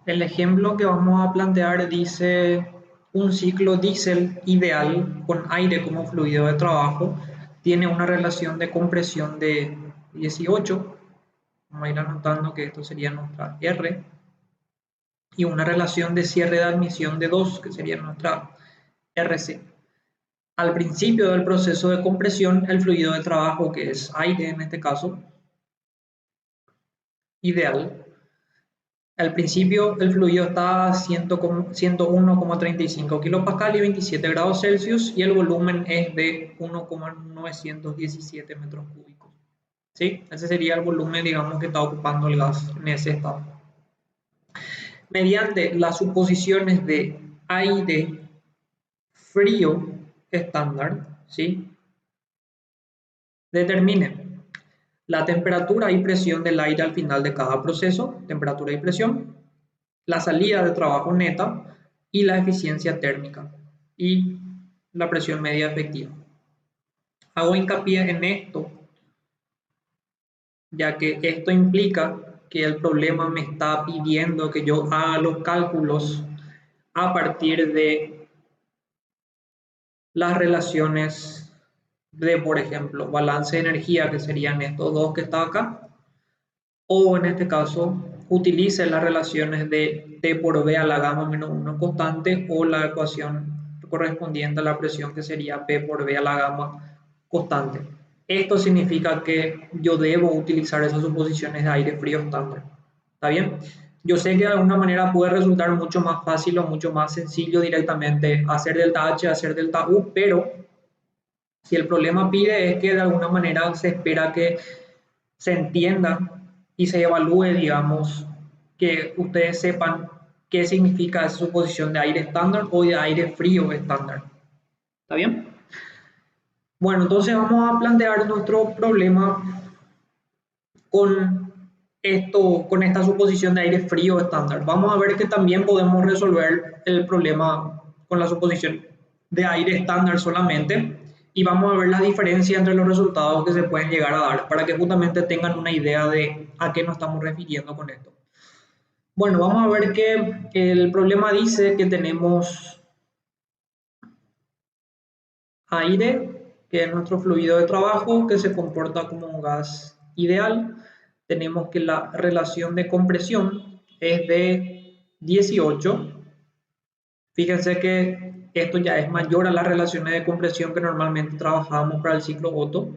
El ejemplo que vamos a plantear dice un ciclo diésel ideal con aire como fluido de trabajo tiene una relación de compresión de 18. Vamos a ir anotando que esto sería nuestra R, y una relación de cierre de admisión de 2, que sería nuestra RC. Al principio del proceso de compresión, el fluido de trabajo, que es aire en este caso, ideal. Al principio el fluido está a 101,35 kilopascal y 27 grados Celsius, y el volumen es de 1,917 metros cúbicos. ¿Sí? Ese sería el volumen, digamos, que está ocupando el gas en ese estado. Mediante las suposiciones de aire frío estándar, ¿sí? Determine la temperatura y presión del aire al final de cada proceso, temperatura y presión, la salida de trabajo neta y la eficiencia térmica y la presión media efectiva. Hago hincapié en esto, ya que esto implica que el problema me está pidiendo que yo haga los cálculos a partir de las relaciones de, por ejemplo, balance de energía, que serían estos dos que están acá, o en este caso utilice las relaciones de T por B a la gamma menos 1 constante, o la ecuación correspondiente a la presión, que sería P por B a la gamma constante. Esto significa que yo debo utilizar esas suposiciones de aire frío estándar. ¿Está bien? Yo sé que de alguna manera puede resultar mucho más fácil o mucho más sencillo directamente hacer delta H, hacer delta U, pero si el problema pide es que de alguna manera se espera que se entienda y se evalúe, digamos, que ustedes sepan qué significa esa suposición de aire estándar o de aire frío estándar. ¿Está bien? Bueno, entonces vamos a plantear nuestro problema con esto, con esta suposición de aire frío estándar. Vamos a ver que también podemos resolver el problema con la suposición de aire estándar solamente, y vamos a ver la diferencia entre los resultados que se pueden llegar a dar para que justamente tengan una idea de a qué nos estamos refiriendo con esto. Bueno, vamos a ver que el problema dice que tenemos aire, que es nuestro fluido de trabajo, que se comporta como un gas ideal. Tenemos que la relación de compresión es de 18. Fíjense que esto ya es mayor a las relaciones de compresión que normalmente trabajábamos para el ciclo Otto.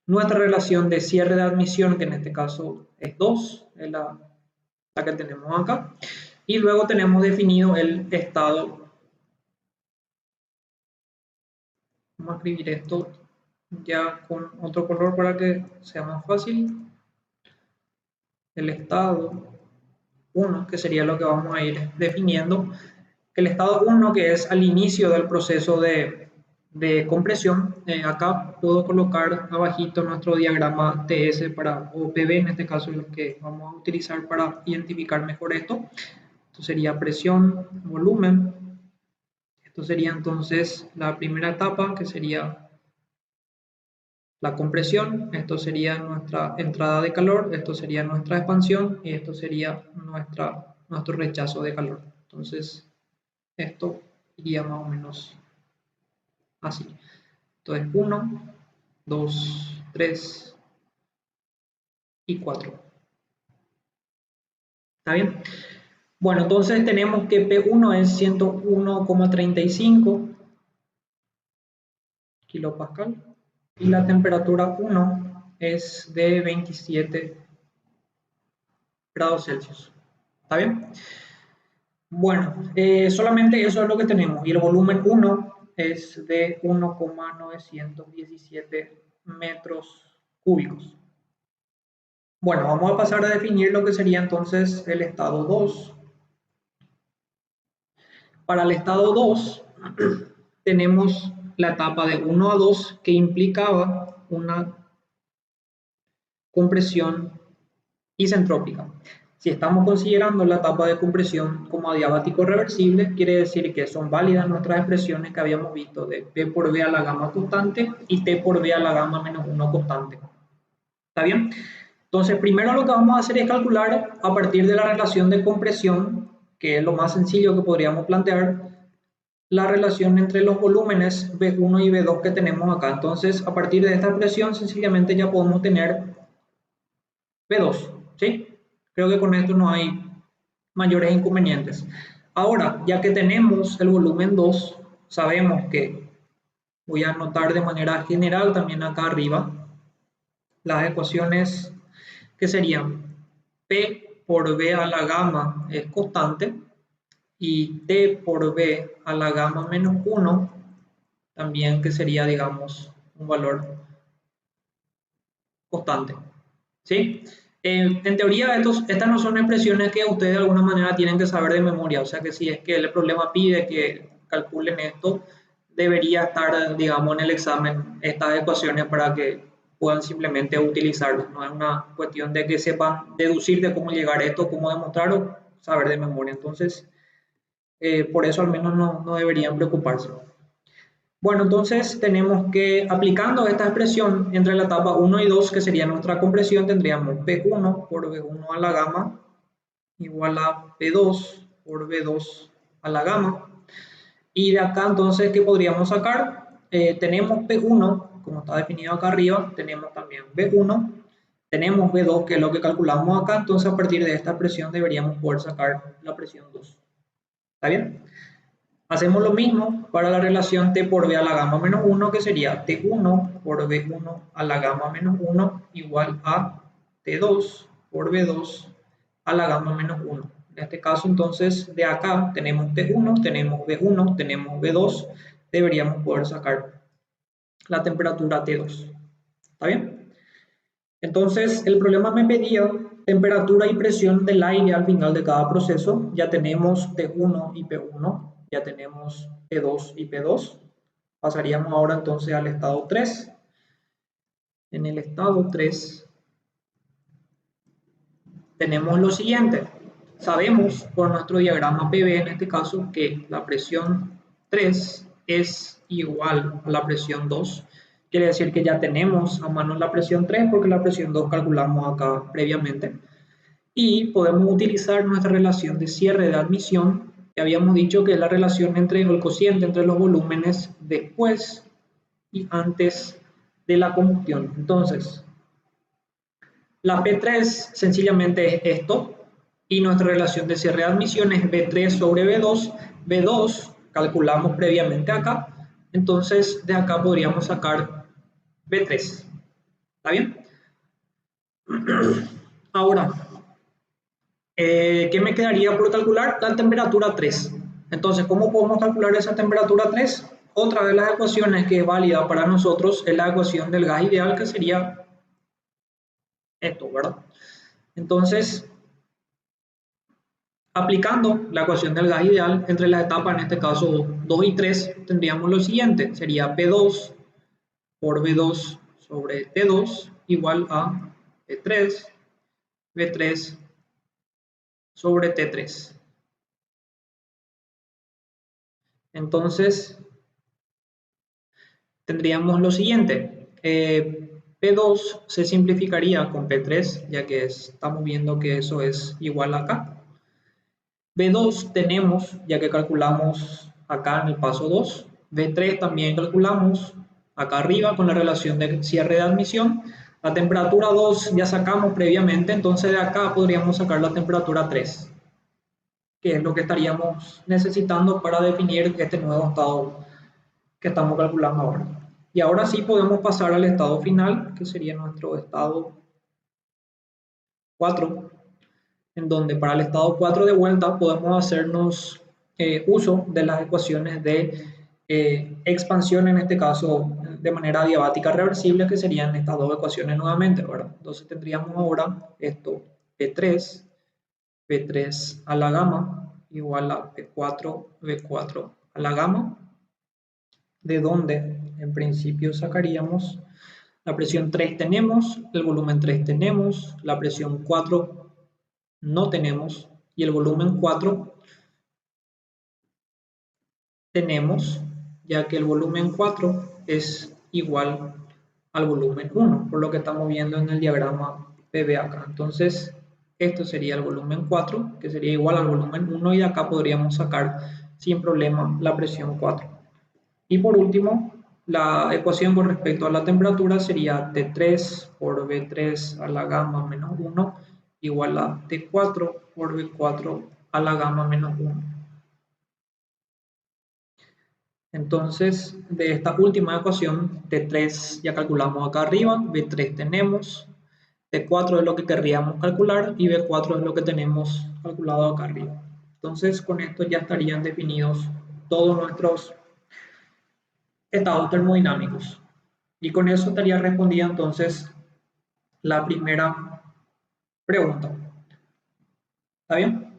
Nuestra relación de cierre de admisión, que en este caso es 2, es la que tenemos acá. Y luego tenemos definido el estado. Vamos a escribir esto ya con otro color para que sea más fácil. El estado 1, que sería lo que vamos a ir definiendo. El estado 1, que es al inicio del proceso de compresión. Acá puedo colocar abajito nuestro diagrama TS o PV, en este caso es lo que vamos a utilizar para identificar mejor esto. Esto sería presión, volumen. Esto sería entonces la primera etapa, que sería la compresión. Esto sería nuestra entrada de calor, esto sería nuestra expansión y esto sería nuestro rechazo de calor. Entonces, esto iría más o menos así. Entonces, 1, 2, 3 y 4. ¿Está bien? Bueno, entonces tenemos que P1 es 101,35 kilopascal y la temperatura 1 es de 27 grados Celsius. ¿Está bien? Bueno, solamente eso es lo que tenemos. Y el volumen 1 es de 1,917 metros cúbicos. Bueno, vamos a pasar a definir lo que sería entonces el estado 2. Para el estado 2 tenemos la etapa de 1 a 2, que implicaba una compresión isentrópica. Si estamos considerando la etapa de compresión como adiabático reversible, quiere decir que son válidas nuestras expresiones que habíamos visto de P por B a la gamma constante y T por B a la gamma menos 1 constante. ¿Está bien? Entonces, primero lo que vamos a hacer es calcular a partir de la relación de compresión, que es lo más sencillo que podríamos plantear, la relación entre los volúmenes V1 y V2 que tenemos acá. Entonces, a partir de esta expresión, sencillamente ya podemos tener V2, ¿sí? Creo que con esto no hay mayores inconvenientes. Ahora, ya que tenemos el volumen 2, sabemos que voy a anotar de manera general también acá arriba las ecuaciones que serían P por B a la gamma es constante y T por B a la gamma menos 1 también que sería, digamos, un valor constante. ¿Sí? En teoría, estas no son expresiones que ustedes de alguna manera tienen que saber de memoria, o sea que si es que el problema pide que calculen esto, debería estar, digamos, en el examen estas ecuaciones para que puedan simplemente utilizarlo. No es una cuestión de que sepan deducir de cómo llegar a esto, cómo demostrarlo, saber de memoria. Entonces, por eso al menos no deberían preocuparse. Bueno, entonces tenemos que, aplicando esta expresión entre la etapa 1 y 2, que sería nuestra compresión, tendríamos P1 por V1 a la gamma igual a P2 por V2 a la gamma. Y de acá entonces, ¿qué podríamos sacar? Tenemos P1, como está definido acá arriba, tenemos también V1, tenemos V2, que es lo que calculamos acá, entonces a partir de esta expresión deberíamos poder sacar la presión 2. ¿Está bien? Hacemos lo mismo para la relación T por B a la gamma menos 1, que sería T1 por B1 a la gamma menos 1 igual a T2 por B2 a la gamma menos 1. En este caso, entonces, de acá tenemos T1, tenemos B1, tenemos B2, deberíamos poder sacar la temperatura T2. ¿Está bien? Entonces, el problema me pedía temperatura y presión del aire al final de cada proceso. Ya tenemos T1 y P1, ya tenemos P2 y P2. Pasaríamos ahora entonces al estado 3. En el estado 3 tenemos lo siguiente. Sabemos por nuestro diagrama PV en este caso que la presión 3 es igual a la presión 2. Quiere decir que ya tenemos a mano la presión 3 porque la presión 2 calculamos acá previamente. Y podemos utilizar nuestra relación de cierre de admisión, que habíamos dicho que es la relación entre el cociente entre los volúmenes después y antes de la combustión. Entonces, la P3 sencillamente es esto, y nuestra relación de cierre de admisión es B3 sobre B2. B2 calculamos previamente acá, entonces de acá podríamos sacar B3. ¿Está bien? Ahora, ¿qué me quedaría por calcular? La temperatura 3. Entonces, ¿cómo podemos calcular esa temperatura 3? Otra de las ecuaciones que es válida para nosotros es la ecuación del gas ideal, que sería esto, ¿verdad? Entonces, aplicando la ecuación del gas ideal entre las etapas, en este caso 2 y 3, tendríamos lo siguiente. Sería P2 por B2 sobre T2 igual a P3, B3 sobre T3. Entonces, tendríamos lo siguiente. P2 se simplificaría con P3, ya que estamos viendo que eso es igual acá. B2 tenemos, ya que calculamos acá en el paso 2. B3 también calculamos acá arriba con la relación de cierre de admisión. La temperatura 2 ya sacamos previamente, entonces de acá podríamos sacar la temperatura 3, que es lo que estaríamos necesitando para definir este nuevo estado que estamos calculando ahora. Y ahora sí podemos pasar al estado final, que sería nuestro estado 4, en donde para el estado 4 de vuelta podemos hacernos uso de las ecuaciones de expansión, en este caso de manera adiabática reversible, que serían estas dos ecuaciones nuevamente, ¿verdad? Entonces tendríamos ahora esto, P3, P3 a la gamma igual a P4, V4 a la gamma, de donde en principio sacaríamos la presión 3 tenemos, el volumen 3 tenemos, la presión 4 no tenemos y el volumen 4 tenemos, ya que el volumen 4 es igual al volumen 1, por lo que estamos viendo en el diagrama PV acá. Entonces, esto sería el volumen 4, que sería igual al volumen 1, y de acá podríamos sacar sin problema la presión 4. Y por último, la ecuación con respecto a la temperatura sería T3 por V3 a la gamma menos 1 igual a T4 por V4 a la gamma menos 1. Entonces, de esta última ecuación, T3 ya calculamos acá arriba, V3 tenemos, T4 es lo que querríamos calcular y V4 es lo que tenemos calculado acá arriba. Entonces, con esto ya estarían definidos todos nuestros estados termodinámicos. Y con eso estaría respondida entonces la primera pregunta. ¿Está bien?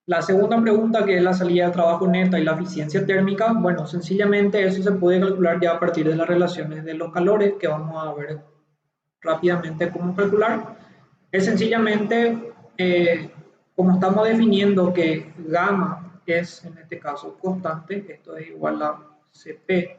La segunda pregunta, que es la salida de trabajo neta y la eficiencia térmica, bueno, sencillamente eso se puede calcular ya a partir de las relaciones de los calores, que vamos a ver rápidamente cómo calcular. Es sencillamente, como estamos definiendo que gamma es en este caso constante, esto es igual a Cp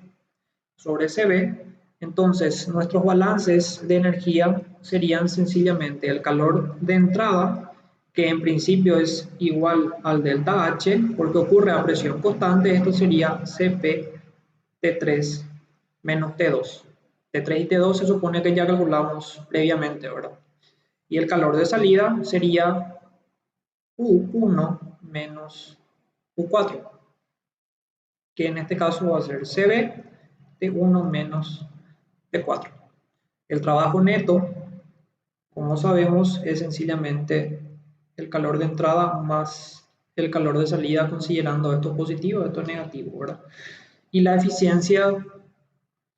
sobre Cv, entonces nuestros balances de energía serían sencillamente el calor de entrada, que en principio es igual al delta H, porque ocurre a presión constante. Esto sería Cp T3 menos T2. T3 y T2 se supone que ya calculamos previamente, ¿verdad? Y el calor de salida sería U1 menos U4, que en este caso va a ser Cv T1 menos T4. El trabajo neto, como sabemos, es sencillamente el calor de entrada más el calor de salida, considerando esto positivo, esto negativo, ¿verdad? Y la eficiencia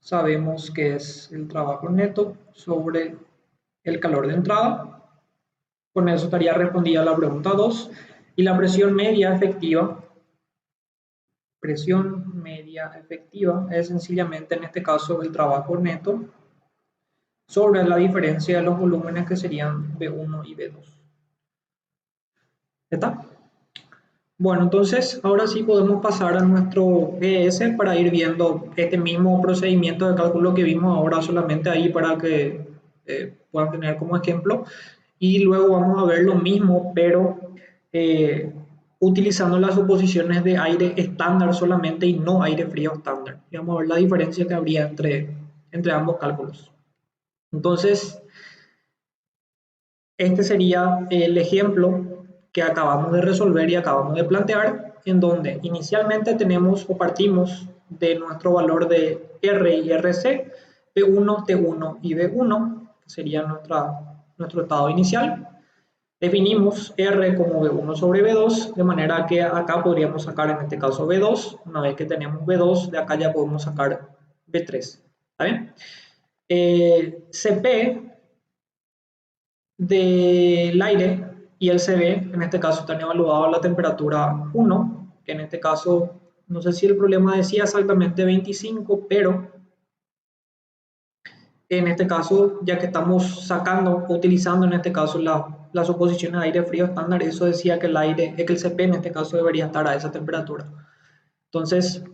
sabemos que es el trabajo neto sobre el calor de entrada. Con eso estaría respondida la pregunta 2. Y la presión media efectiva es sencillamente en este caso el trabajo neto sobre la diferencia de los volúmenes, que serían V1 y V2. ¿Está? Bueno, entonces ahora sí podemos pasar a nuestro ES para ir viendo este mismo procedimiento de cálculo que vimos ahora, solamente ahí para que puedan tener como ejemplo. Y luego vamos a ver lo mismo, pero utilizando las suposiciones de aire estándar solamente y no aire frío estándar. Y vamos a ver la diferencia que habría entre ambos cálculos. Entonces, este sería el ejemplo que acabamos de resolver y acabamos de plantear, en donde inicialmente tenemos o partimos de nuestro valor de R y RC, P1, T1 y B1, que sería nuestro estado inicial. Definimos R como V1 sobre V2, de manera que acá podríamos sacar en este caso V2. Una vez que tenemos V2, de acá ya podemos sacar V3. ¿Está bien? Cp del aire y el Cv, en este caso están evaluados a la temperatura 1, que en este caso, no sé si el problema decía exactamente 25, pero en este caso, ya que estamos sacando, utilizando en este caso las suposiciones de aire frío estándar, eso decía que que el Cp en este caso debería estar a esa temperatura. Entonces,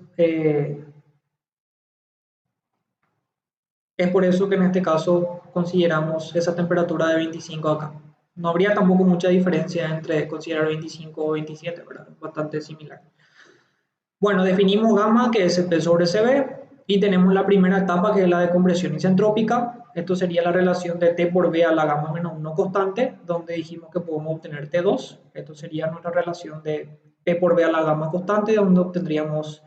es por eso que en este caso consideramos esa temperatura de 25 acá. No habría tampoco mucha diferencia entre considerar 25 o 27, ¿verdad? Bastante similar. Bueno, definimos gamma, que es P sobre Cv, y tenemos la primera etapa, que es la de compresión isentrópica. Esto sería la relación de T por V a la gamma menos 1 constante, donde dijimos que podemos obtener T2. Esto sería nuestra relación de P por V a la gamma constante, donde obtendríamos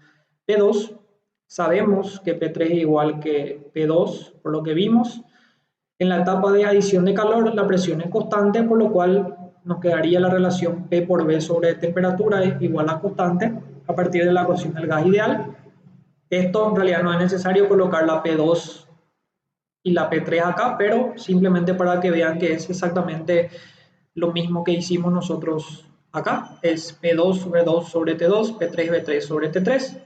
P2. Sabemos que P3 es igual que P2, por lo que vimos. En la etapa de adición de calor, la presión es constante, por lo cual nos quedaría la relación P por V sobre temperatura es igual a constante a partir de la ecuación del gas ideal. Esto en realidad no es necesario colocar la P2 y la P3 acá, pero simplemente para que vean que es exactamente lo mismo que hicimos nosotros acá. Es P2 sobre 2 sobre T2, P3 V3 sobre T3.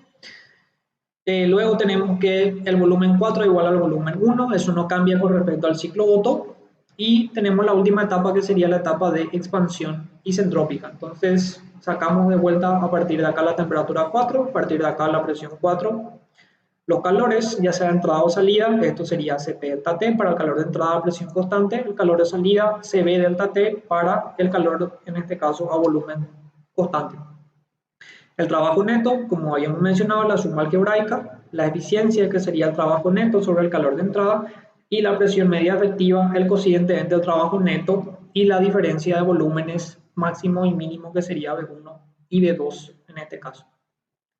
Luego tenemos que el volumen 4 es igual al volumen 1, eso no cambia con respecto al ciclo Otto. Y tenemos la última etapa, que sería la etapa de expansión isentrópica. Entonces sacamos de vuelta a partir de acá la temperatura 4, a partir de acá la presión 4, los calores, ya sea de entrada o salida, esto sería Cp delta T para el calor de entrada a presión constante, el calor de salida Cv delta T para el calor, en este caso, a volumen constante. El trabajo neto, como habíamos mencionado, la suma algebraica, la eficiencia, que sería el trabajo neto sobre el calor de entrada, y la presión media efectiva, el cociente entre el trabajo neto y la diferencia de volúmenes máximo y mínimo, que sería V1 y V2 en este caso.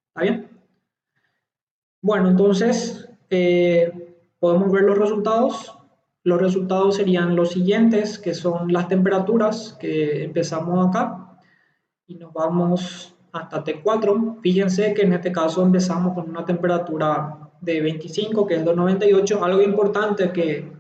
¿Está bien? Bueno, entonces podemos ver los resultados. Los resultados serían los siguientes, que son las temperaturas, que empezamos acá y nos vamos hasta T4. Fíjense que en este caso empezamos con una temperatura de 25, que es 298. Algo importante que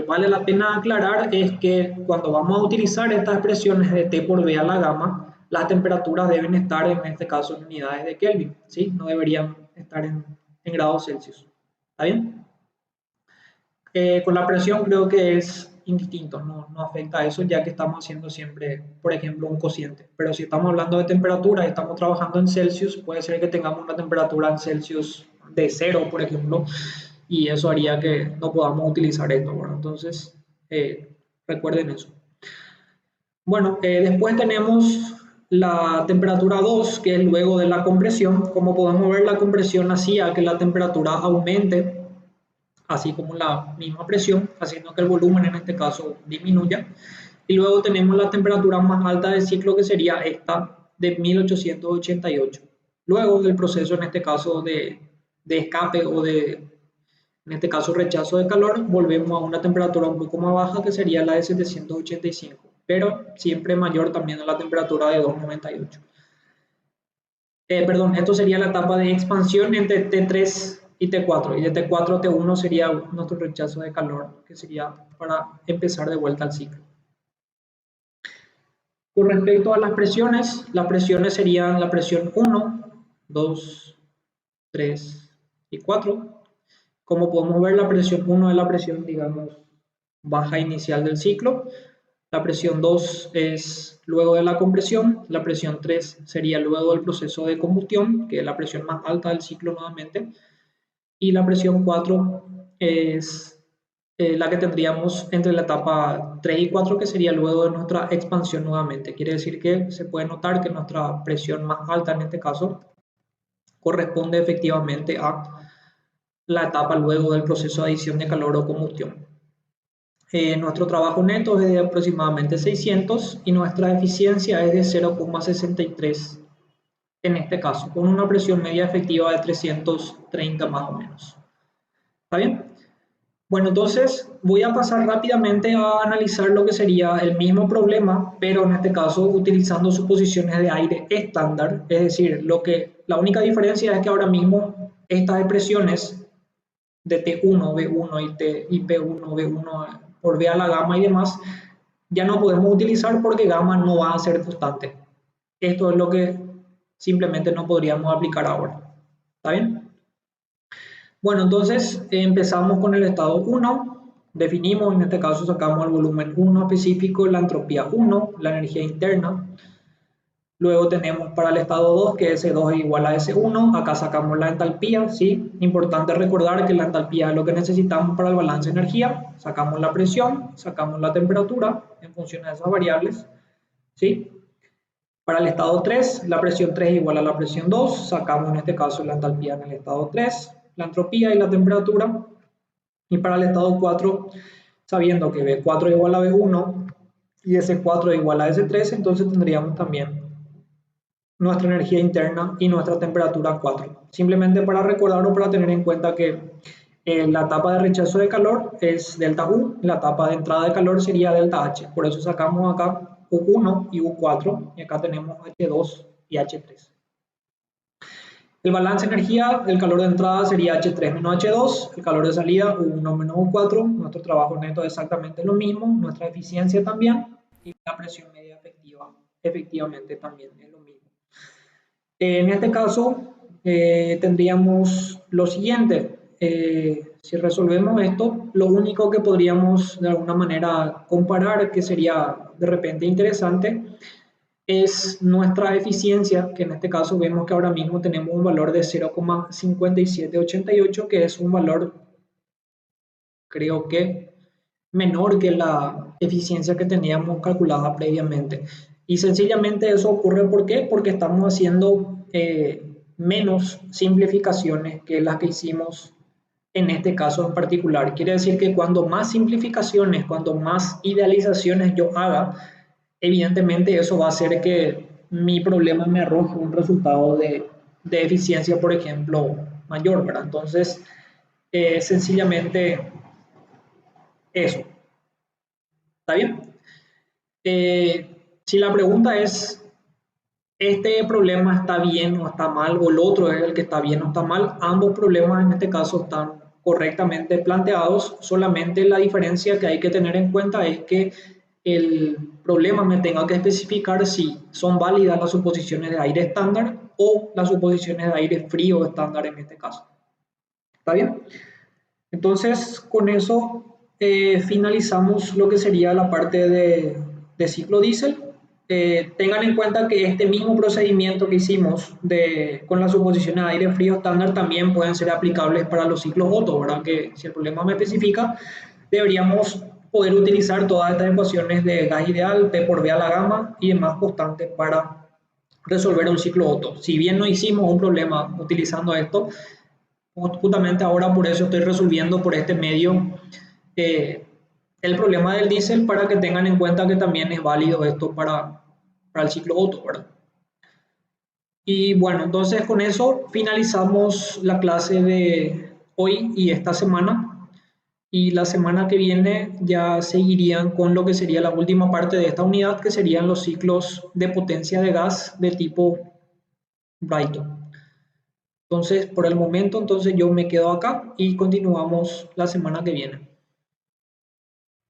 vale la pena aclarar es que cuando vamos a utilizar estas expresiones de T por B a la gamma, las temperaturas deben estar en este caso en unidades de Kelvin, ¿sí? No deberían estar en grados Celsius. ¿Está bien? Con la presión creo que es indistinto, no afecta a eso, ya que estamos haciendo siempre, por ejemplo, un cociente. Pero si estamos hablando de temperatura y estamos trabajando en Celsius, puede ser que tengamos una temperatura en Celsius de 0, por ejemplo, y eso haría que no podamos utilizar esto. Bueno, entonces, recuerden eso. Bueno, después tenemos la temperatura 2, que es luego de la compresión. Como podemos ver, la compresión hacía que la temperatura aumente, así como la misma presión, haciendo que el volumen en este caso disminuya. Y luego tenemos la temperatura más alta del ciclo, que sería esta de 1888. Luego del proceso, en este caso de escape o de, en este caso, rechazo de calor, volvemos a una temperatura un poco más baja, que sería la de 785, pero siempre mayor también a la temperatura de 298. Perdón, esto sería la etapa de expansión entre T3 y T4, y de T4 a T1 sería nuestro rechazo de calor, que sería para empezar de vuelta al ciclo. Con respecto a las presiones serían la presión 1, 2, 3 y 4. Como podemos ver, la presión 1 es la presión, digamos, baja inicial del ciclo. La presión 2 es luego de la compresión. La presión 3 sería luego del proceso de combustión, que es la presión más alta del ciclo nuevamente. Y la presión 4 es la que tendríamos entre la etapa 3 y 4, que sería luego de nuestra expansión nuevamente. Quiere decir que se puede notar que nuestra presión más alta en este caso corresponde efectivamente a la etapa luego del proceso de adición de calor o combustión. Nuestro trabajo neto es de aproximadamente 600 y nuestra eficiencia es de 0,63 en este caso, con una presión media efectiva de 330 más o menos. ¿Está bien? Bueno, entonces voy a pasar rápidamente a analizar lo que sería el mismo problema, pero en este caso utilizando suposiciones de aire estándar, es decir, la única diferencia es que ahora mismo estas expresiones de T1, B1 y P1, B1 por B a la gamma y demás, ya no podemos utilizar porque gamma no va a ser constante. Esto es lo que simplemente no podríamos aplicar ahora. ¿Está bien? Bueno, entonces empezamos con el estado 1, definimos, en este caso sacamos el volumen 1 específico, la entropía 1, la energía interna. Luego tenemos para el estado 2 que S2 es igual a S1, acá sacamos la entalpía, ¿sí? Importante recordar que la entalpía es lo que necesitamos para el balance de energía, sacamos la presión, sacamos la temperatura en función de esas variables, ¿sí? Para el estado 3, la presión 3 es igual a la presión 2, sacamos en este caso la entalpía en el estado 3, la entropía y la temperatura. Y para el estado 4, sabiendo que B4 es igual a B1 y S4 es igual a S3, entonces tendríamos también nuestra energía interna y nuestra temperatura 4. Simplemente para recordar o para tener en cuenta que la etapa de rechazo de calor es delta U, la etapa de entrada de calor sería delta H. Por eso sacamos acá U1 y U4 y acá tenemos H2 y H3. El balance de energía, el calor de entrada sería H3 menos H2, el calor de salida U1 menos U4, nuestro trabajo neto es exactamente lo mismo, nuestra eficiencia también y la presión media efectiva efectivamente también es lo mismo. En este caso tendríamos lo siguiente, si resolvemos esto, lo único que podríamos de alguna manera comparar, que sería de repente interesante, es nuestra eficiencia, que en este caso vemos que ahora mismo tenemos un valor de 0,5788, que es un valor, creo que menor que la eficiencia que teníamos calculada previamente. Y sencillamente eso ocurre, ¿por qué? Porque estamos haciendo menos simplificaciones que las que hicimos en este caso en particular. Quiere decir que cuando más simplificaciones, cuando más idealizaciones yo haga, evidentemente eso va a hacer que mi problema me arroje un resultado de eficiencia, por ejemplo, mayor, ¿verdad? Entonces, sencillamente eso. ¿Está bien? Si la pregunta es, ¿este problema está bien o está mal? O el otro es el que está bien o está mal. Ambos problemas en este caso están correctamente planteados. Solamente la diferencia que hay que tener en cuenta es que el problema me tenga que especificar si son válidas las suposiciones de aire estándar o las suposiciones de aire frío estándar en este caso. ¿Está bien? Entonces, con eso finalizamos lo que sería la parte de ciclo diésel. Tengan en cuenta que este mismo procedimiento que hicimos con las suposiciones de aire frío estándar también pueden ser aplicables para los ciclos Otto, ¿verdad? Que si el problema me especifica, deberíamos poder utilizar todas estas ecuaciones de gas ideal, P por B a la gamma y demás constantes para resolver un ciclo Otto. Si bien no hicimos un problema utilizando esto, justamente ahora por eso estoy resolviendo por este medio eh, el problema del diésel, para que tengan en cuenta que también es válido esto para el ciclo Otto, ¿verdad? Y bueno, entonces con eso finalizamos la clase de hoy y esta semana. Y la semana que viene ya seguirían con lo que sería la última parte de esta unidad, que serían los ciclos de potencia de gas de tipo Brighton. Entonces, por el momento, entonces yo me quedo acá y continuamos la semana que viene.